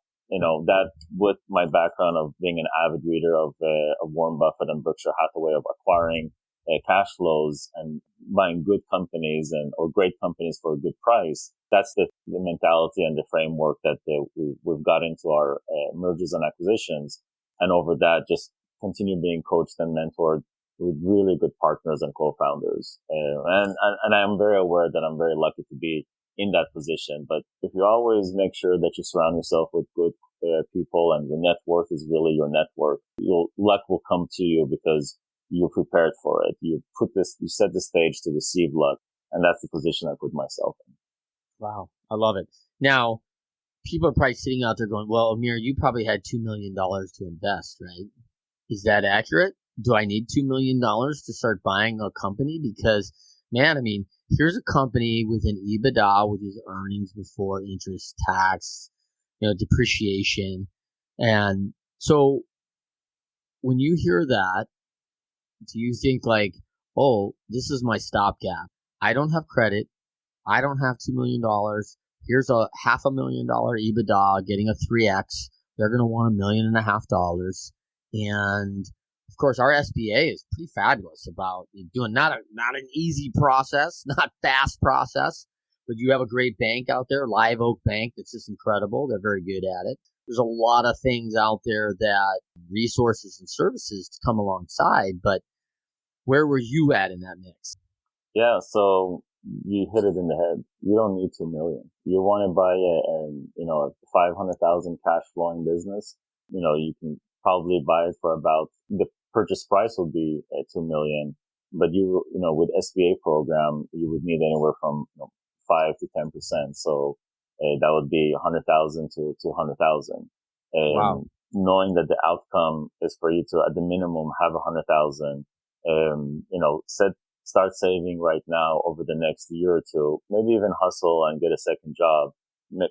with my background of being an avid reader of Warren Buffett and Berkshire Hathaway, of acquiring cash flows and buying good companies or great companies for a good price, that's the mentality and the framework that we've got into our mergers and acquisitions. And over that, just continue being coached and mentored with really good partners and co-founders. And I'm very aware that I'm very lucky to be in that position. But if you always make sure that you surround yourself with good people and your net worth is really your network, luck will come to you because you're prepared for it. You set the stage to receive luck. And that's the position I put myself in. Wow. I love it. Now, people are probably sitting out there going, well, Amir, you probably had $2 million to invest, right? Is that accurate? Do I need $2 million to start buying a company? Because, man, I mean, here's a company with an EBITDA, which is earnings before interest, tax, depreciation. And so when you hear that, do you think like, oh, this is my stopgap. I don't have credit. I don't have $2 million. Here's a $500,000 EBITDA getting a 3X. They're going to want $1.5 million. And of course, our SBA is pretty fabulous about doing not an easy process, not fast process, but you have a great bank out there, Live Oak Bank, that's just incredible. They're very good at it. There's a lot of things out there that resources and services to come alongside, but where were you at in that mix? Yeah, so you hit it in the head. You don't need 2 million. You want to buy a 500,000 cash flowing business. You can probably buy it for about, the purchase price will be 2 million. But with SBA program, you would need anywhere from 5 to 10%. So that would be 100,000 to 200,000. Wow. Knowing that the outcome is for you to, at the minimum, have 100,000, start saving right now over the next year or two, maybe even hustle and get a second job,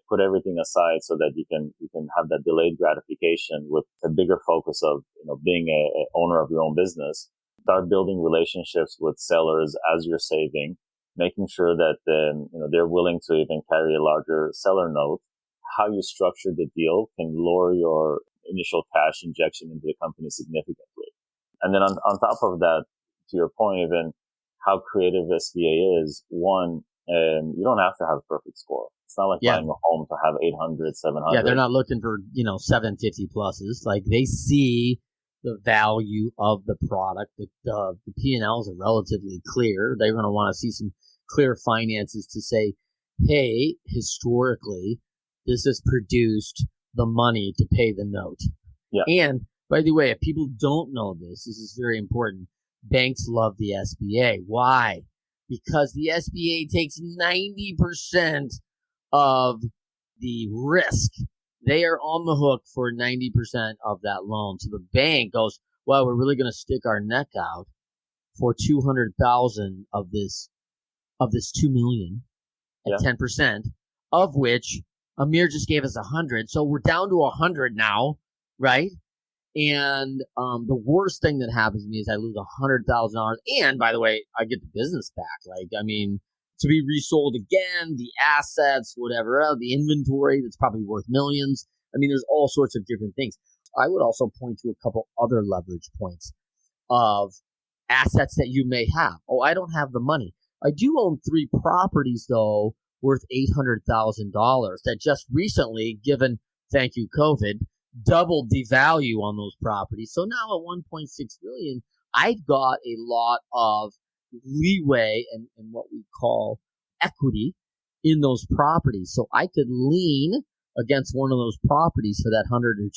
put everything aside so that you can have that delayed gratification with a bigger focus of, being a owner of your own business. Start building relationships with sellers as you're saving, making sure that, they're willing to even carry a larger seller note. How you structure the deal can lower your initial cash injection into the company significantly. And then on top of that, to your point, even how creative SBA is, one, you don't have to have a perfect score. It's not like buying a home to have 800, 700. Yeah, they're not looking for, 750 pluses. Like, they see the value of the product. The P&Ls are relatively clear. They're going to want to see some clear finances to say, hey, historically, this has produced the money to pay the note. Yeah. And, by the way, if people don't know this is very important. Banks love the SBA. Why? Because the SBA takes 90% of the risk. They are on the hook for 90% of that loan. So the bank goes, well, we're really going to stick our neck out for 200,000 of this 2 million at 10%, of which Amir just gave us 100. So we're down to 100 now, right? And the worst thing that happens to me is I lose $100,000. And by the way, I get the business back. To be resold again, the assets, whatever, the inventory that's probably worth millions. There's all sorts of different things. I would also point to a couple other leverage points of assets that you may have. Oh, I don't have the money. I do own 3 properties, though, worth $800,000 that just recently, given, thank you, COVID, doubled the value on those properties. So now at 1.6 million, I've got a lot of leeway and what we call equity in those properties. So I could lean against one of those properties for that $100,000 or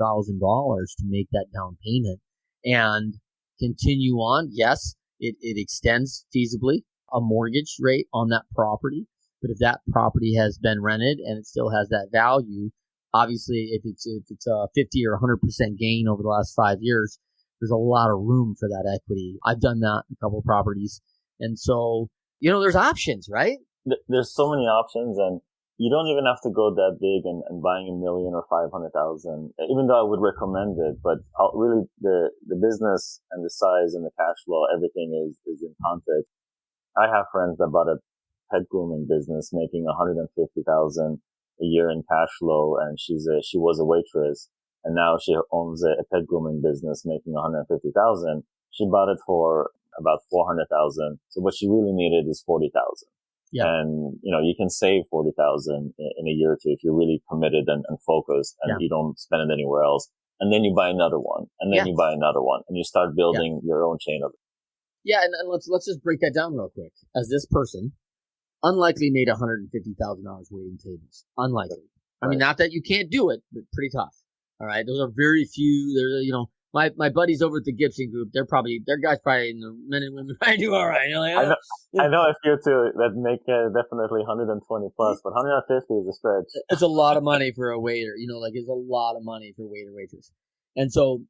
$200,000 to make that down payment and continue on. Yes, it extends feasibly a mortgage rate on that property. But if that property has been rented and it still has that value, obviously if it's a 50 or 100% gain over the last 5 years, there's a lot of room for that equity. I've done that in a couple of properties. And so, there's options, right? There's so many options, and you don't even have to go that big and buying 1 million or 500,000, even though I would recommend it. But really the business and the size and the cash flow, everything is in context. I have friends that bought a pet grooming business making 150,000 a year in cash flow, and she was a waitress. And now she owns a pet grooming business making 150,000. She bought it for about 400,000. So what she really needed is 40,000. Yeah. And, you can save 40,000 in a year or two if you're really committed and focused and you don't spend it anywhere else. And then you buy another one, and then you buy another one, and you start building your own chain of it. Yeah. And let's just break that down real quick. As this person unlikely made $150,000 waiting tables. Unlikely. I mean, not that you can't do it, but pretty tough. All right. Those are very few. There's, my buddies over at the Gibson Group, their guys probably in the men and women probably do all right. I know a few too that make definitely 120 plus, but 150 is a stretch. It's a lot of money for a waiter. It's a lot of money for waiter waitress. And so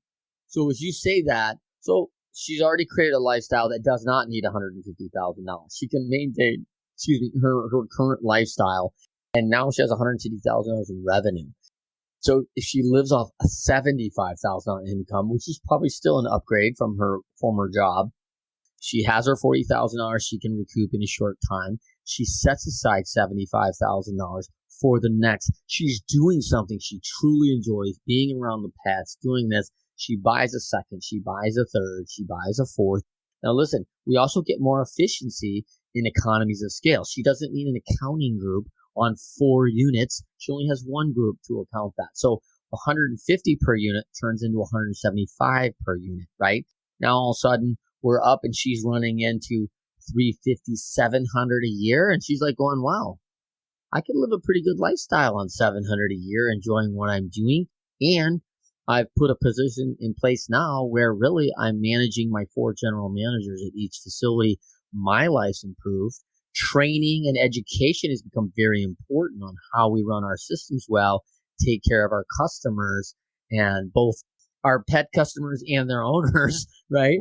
as you say that, so she's already created a lifestyle that does not need $150,000. She can maintain, her current lifestyle, and now she has $150,000 in revenue. So if she lives off a $75,000 income, which is probably still an upgrade from her former job, she has her $40,000 she can recoup in a short time. She sets aside $75,000 for the next. She's doing something she truly enjoys, being around the pets, doing this. She buys a second, she buys a third, she buys a fourth. Now listen, we also get more efficiency in economies of scale. She doesn't need an accounting group on 4 units. She only has 1 group to account that. So 150 per unit turns into 175 per unit, right? Now all of a sudden we're up and she's running into 350, 700 a year. And she's like going, wow, I can live a pretty good lifestyle on 700 a year, enjoying what I'm doing. And I've put a position in place now where really I'm managing my 4 general managers at each facility. My life's improved. Training and education has become very important on how we run our systems well, take care of our customers, and both our pet customers and their owners, right?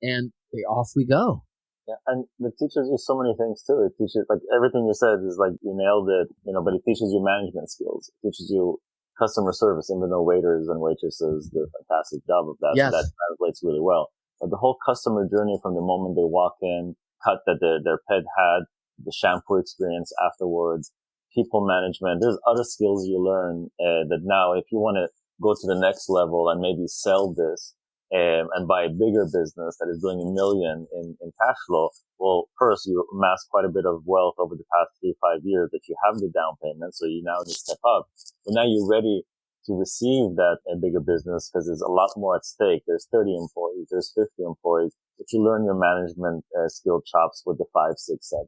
Yeah. And off we go. Yeah, and it teaches you so many things too. It teaches, like, everything you said is like, you nailed it, but it teaches you management skills. It teaches you customer service, even though waiters and waitresses do a fantastic job of that. Yes. So that translates really well. But the whole customer journey from the moment they walk in, cut that their pet had, the shampoo experience afterwards, people management. There's other skills you learn that now, if you want to go to the next level and maybe sell this and buy a bigger business that is doing $1 million in cash flow, well, first you amass quite a bit of wealth over the past 3-5 years that you have the down payment, so you now need to step up. But now you're ready to receive that bigger business because there's a lot more at stake. There's 30 employees, there's 50 employees, but you learn your management skill chops with the 5, 6, 7.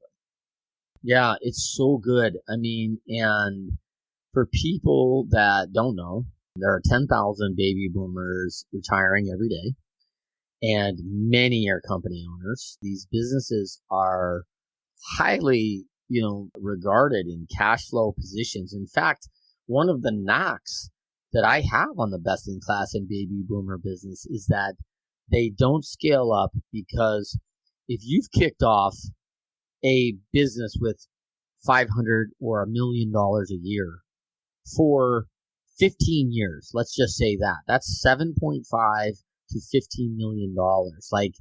Yeah, it's so good. I mean, and for people that don't know, there are 10,000 baby boomers retiring every day, and many are company owners. These businesses are highly, regarded in cash flow positions. In fact, one of the knocks that I have on the best in class and baby boomer business is that they don't scale up, because if you've kicked off a business with $500 or $1 million a year for 15 years, let's just say that's 7.5 to $15 million. Like,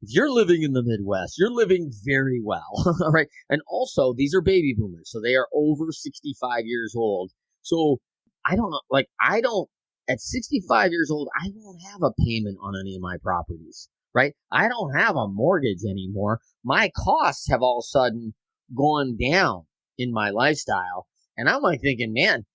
if you're living in the Midwest, you're living very well, all right? And also, these are baby boomers, so they are over 65 years old. So at 65 years old, I won't have a payment on any of my properties, right? I don't have a mortgage anymore. My costs have all of a sudden gone down in my lifestyle. And I'm like thinking, man,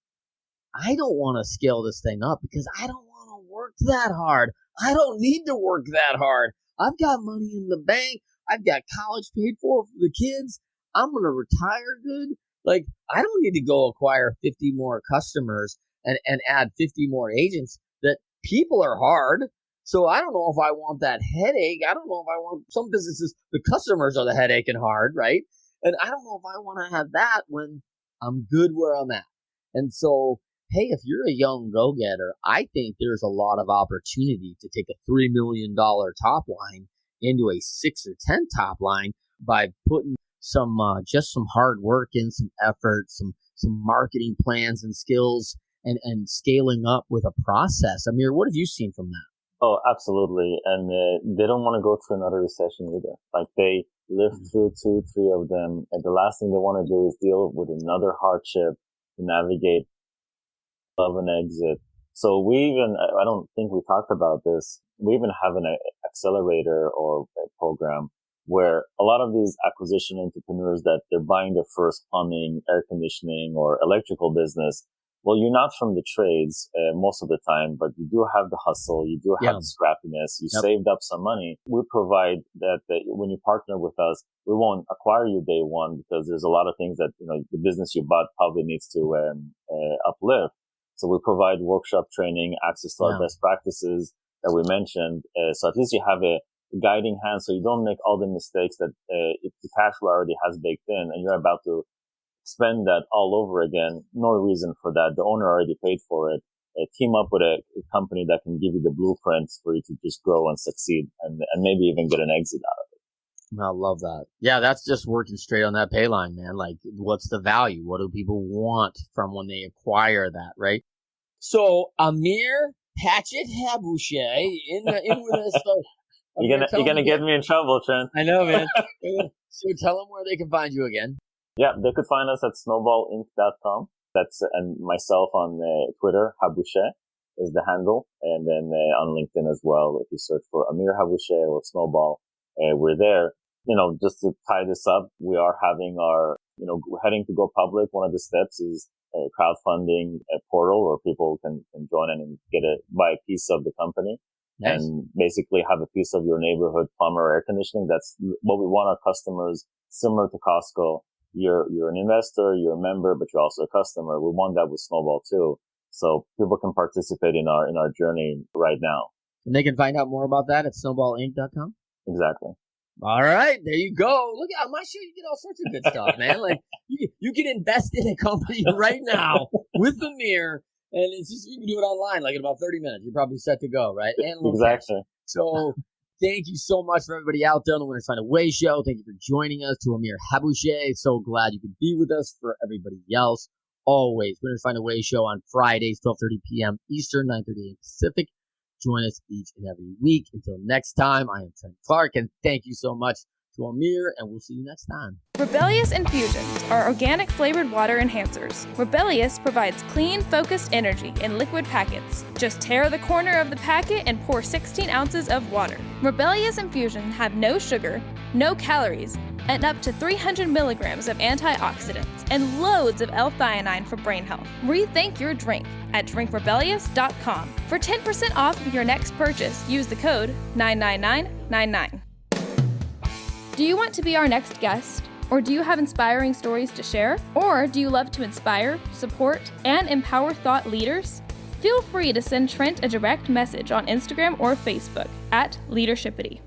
I don't want to scale this thing up because I don't want to work that hard. I don't need to work that hard. I've got money in the bank. I've got college paid for the kids. I'm going to retire good. Like, I don't need to go acquire 50 more customers and add 50 more agents. That people are hard. So I don't know if I want that headache. I don't know if I want some businesses, the customers are the headache and hard, right? And I don't know if I want to have that when I'm good where I'm at. And so, hey, if you're a young go-getter, I think there's a lot of opportunity to take a $3 million top line into a 6 or 10 top line by putting some hard work in, some effort, some marketing plans and skills, and scaling up with a process. Amir, what have you seen from that? Oh, absolutely. And they don't want to go through another recession either. Like, they lived through 2, 3 of them, and the last thing they want to do is deal with another hardship to navigate of an exit. So I don't think we talked about this, we even have an accelerator or a program where a lot of these acquisition entrepreneurs that they're buying their first plumbing, air conditioning, or electrical business. Well, you're not from the trades most of the time, but you do have the hustle, you do have the scrappiness, you saved up some money. We provide that when you partner with us, we won't acquire you day one, because there's a lot of things that, the business you bought probably needs to uplift. So we provide workshop training, access to our best practices that we mentioned. So at least you have a guiding hand, so you don't make all the mistakes that if the cash flow already has baked in and you're about to spend that all over again. No reason for that. The owner already paid for it. Team up with a company that can give you the blueprints for you to just grow and succeed, and maybe even get an exit out of it. I love that. Yeah, that's just working straight on that pay line, man. Like, what's the value? What do people want from when they acquire that, right? So, Amir, Hatchet, Haboosheh in with us. So, you're gonna get me in trouble, Trent. I know, man. So tell them where they can find you again. Yeah, they could find us at snowballinc.com. That's, and myself on Twitter, Haboosheh is the handle. And then on LinkedIn as well, if you search for Amir Haboosheh or Snowball, we're there. Just to tie this up, we are having our, heading to go public. One of the steps is a crowdfunding portal where people can join in and buy a piece of the company. Nice. And basically have a piece of your neighborhood plumber or air conditioning. That's what we want our customers, similar to Costco. You're an investor, you're a member, but you're also a customer. We want that with Snowball too. So people can participate in our journey right now. And they can find out more about that at snowballinc.com. Exactly. All right, there you go. Look, on my show, you get all sorts of good stuff, man. Like you can invest in a company right now with Amir, and it's just you can do it online, like in about 30 minutes. You're probably set to go, right? And exactly. So thank you so much for everybody out there on the Winners Find a Way show. Thank you for joining us. To Amir Haboosheh, so glad you could be with us. For everybody else, always Winners Find a Way show on Fridays, 12:30 p.m. Eastern, 9:30 a.m. Pacific. Join us each and every week. Until next time, I am Trent Clark, and thank you so much to Amir, and we'll see you next time. Rebellious Infusions are organic flavored water enhancers. Rebellious provides clean, focused energy in liquid packets. Just tear the corner of the packet and pour 16 ounces of water. Rebellious Infusions have no sugar, no calories, and up to 300 milligrams of antioxidants and loads of L-theanine for brain health. Rethink your drink at drinkrebellious.com. For 10% off of your next purchase, use the code 99999. Do you want to be our next guest? Or do you have inspiring stories to share? Or do you love to inspire, support, and empower thought leaders? Feel free to send Trent a direct message on Instagram or Facebook at Leadershipity.